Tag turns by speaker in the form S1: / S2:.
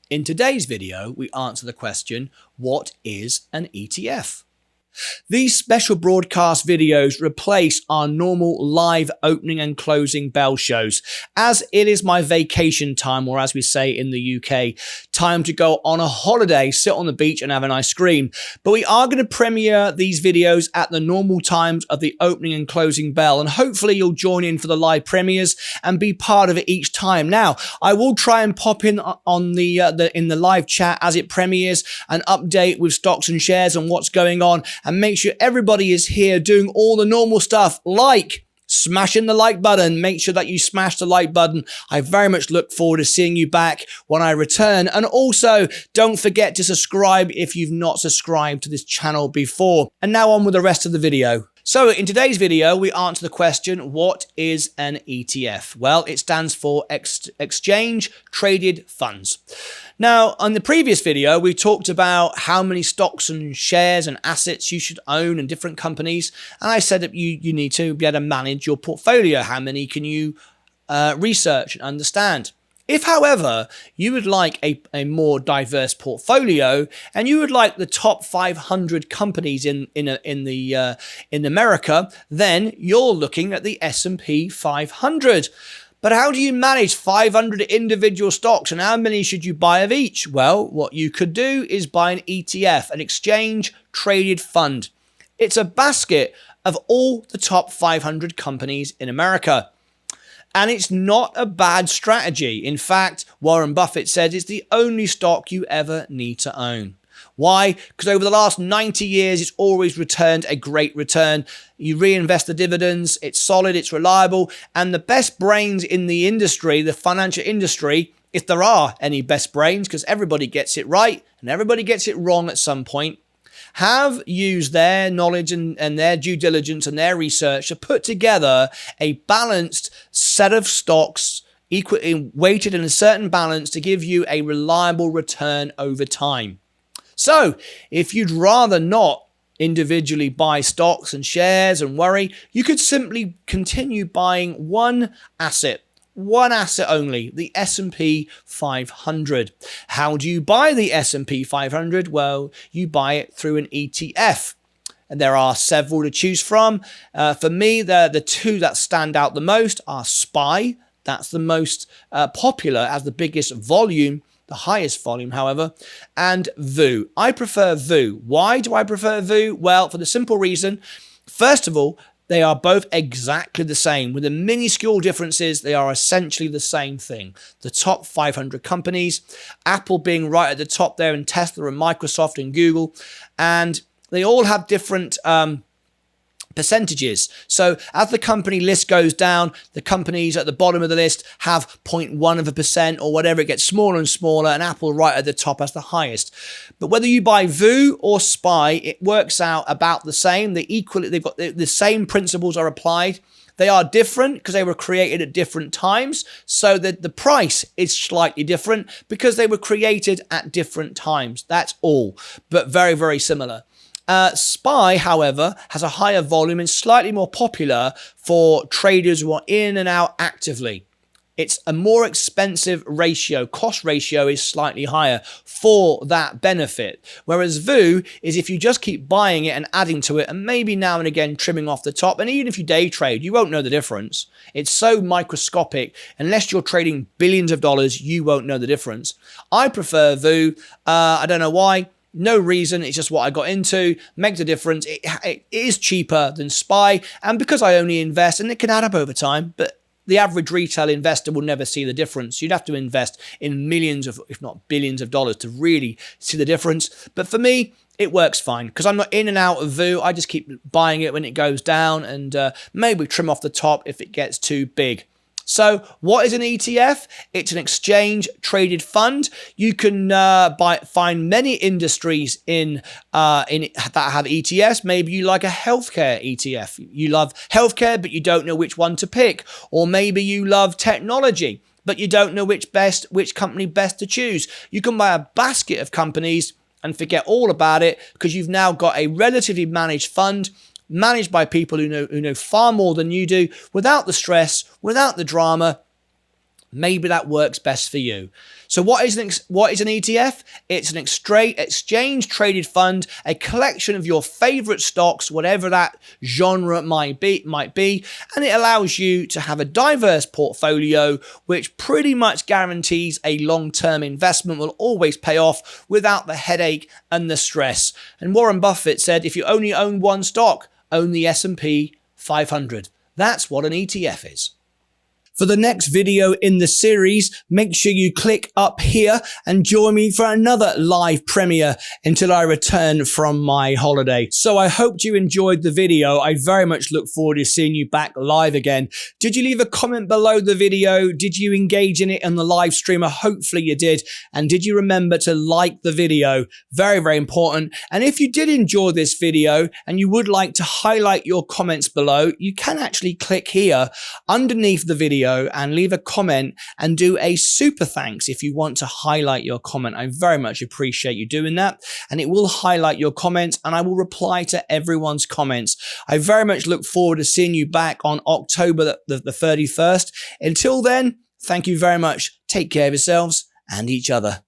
S1: In today's video, we answer the question, what is an ETF? These special broadcast videos replace our normal live opening and closing bell shows, as it is my vacation time, or as we say in the UK, time to go on a holiday, sit on the beach and have an ice cream. But we are going to premiere these videos at the normal times of the opening and closing bell, and hopefully you'll join in for the live premieres and be part of it each time. Now, I will try and pop in on in the live chat as it premieres, an update with stocks and shares and what's going on, and make sure everybody is here doing all the normal stuff like smashing the like button. Make sure that you smash the like button. I very much look forward to seeing you back when I return. And also, don't forget to subscribe if you've not subscribed to this channel before. And now on with the rest of the video. So in today's video, we answer the question, what is an ETF? Well, it stands for Exchange Traded Funds. Now, on the previous video, we talked about how many stocks and shares and assets you should own in different companies. And I said that you need to be able to manage your portfolio. How many can you research and understand? If, however, you would like a more diverse portfolio and you would like the top 500 companies in America, then you're looking at the S&P 500. But how do you manage 500 individual stocks, and how many should you buy of each? Well, what you could do is buy an ETF, an exchange traded fund. It's a basket of all the top 500 companies in America. And it's not a bad strategy. In fact, Warren Buffett said it's the only stock you ever need to own. Why? Because over the last 90 years, it's always returned a great return. You reinvest the dividends, it's solid, it's reliable, and the best brains in the industry, the financial industry, if there are any best brains, because everybody gets it right and everybody gets it wrong at some point, have used their knowledge and their due diligence and their research to put together a balanced set of stocks, equally weighted in a certain balance to give you a reliable return over time. So if you'd rather not individually buy stocks and shares and worry, you could simply continue buying one asset only, the S&P 500. How do you buy the S&P 500? Well, you buy it through an ETF. And there are several to choose from. For me, the two that stand out the most are SPY. That's the most popular, as the biggest volume, the highest volume, however, and VU. I prefer VU. Why do I prefer VU? Well, for the simple reason, first of all, they are both exactly the same. With the minuscule differences, they are essentially the same thing. The top 500 companies, Apple being right at the top there, and Tesla and Microsoft and Google, and they all have different percentages. So as the company list goes down, the companies at the bottom of the list have 0.1% or whatever. It gets smaller and smaller, and Apple right at the top as the highest. But whether you buy VU or SPY, it works out about the same. They've got the same principles are applied. They are different because they were created at different times, so that the price is slightly different because they were created at different times. That's all, but very, very similar. SPY, however, has a higher volume and slightly more popular for traders who are in and out actively. It's a more expensive ratio. Cost ratio is slightly higher for that benefit. Whereas VU is if you just keep buying it and adding to it and maybe now and again trimming off the top. And even if you day trade, you won't know the difference. It's so microscopic. Unless you're trading billions of dollars, you won't know the difference. I prefer VU. I don't know why. No reason, it's just what I got into, makes a difference. It is cheaper than SPY, and because I only invest, and it can add up over time, but the average retail investor will never see the difference. You'd have to invest in millions of, if not billions of dollars to really see the difference. But for me, it works fine because I'm not in and out of VU. I just keep buying it when it goes down and maybe trim off the top if it gets too big. So what is an ETF? It's an exchange traded fund. You can find many industries that have ETFs. Maybe you like a healthcare ETF. You love healthcare, but you don't know which one to pick. Or maybe you love technology, but you don't know which company best to choose. You can buy a basket of companies and forget all about it because you've now got a relatively managed fund managed by people who know far more than you do, without the stress, without the drama, Maybe that works best for you. So what is an ETF? It's an exchange traded fund, a collection of your favorite stocks, whatever that genre might be, and it allows you to have a diverse portfolio which pretty much guarantees a long-term investment will always pay off without the headache and the stress. And Warren Buffett said, if you only own one stock, own the S&P 500. That's what an ETF is. For the next video in the series, make sure you click up here and join me for another live premiere until I return from my holiday. So I hope you enjoyed the video. I very much look forward to seeing you back live again. Did you leave a comment below the video? Did you engage in it on the live streamer? Hopefully you did. And did you remember to like the video? Very, very important. And if you did enjoy this video and you would like to highlight your comments below, you can actually click here underneath the video and leave a comment and do a super thanks if you want to highlight your comment. I very much appreciate you doing that, and it will highlight your comments and I will reply to everyone's comments. I very much look forward to seeing you back on October the 31st. Until then, thank you very much. Take care of yourselves and each other.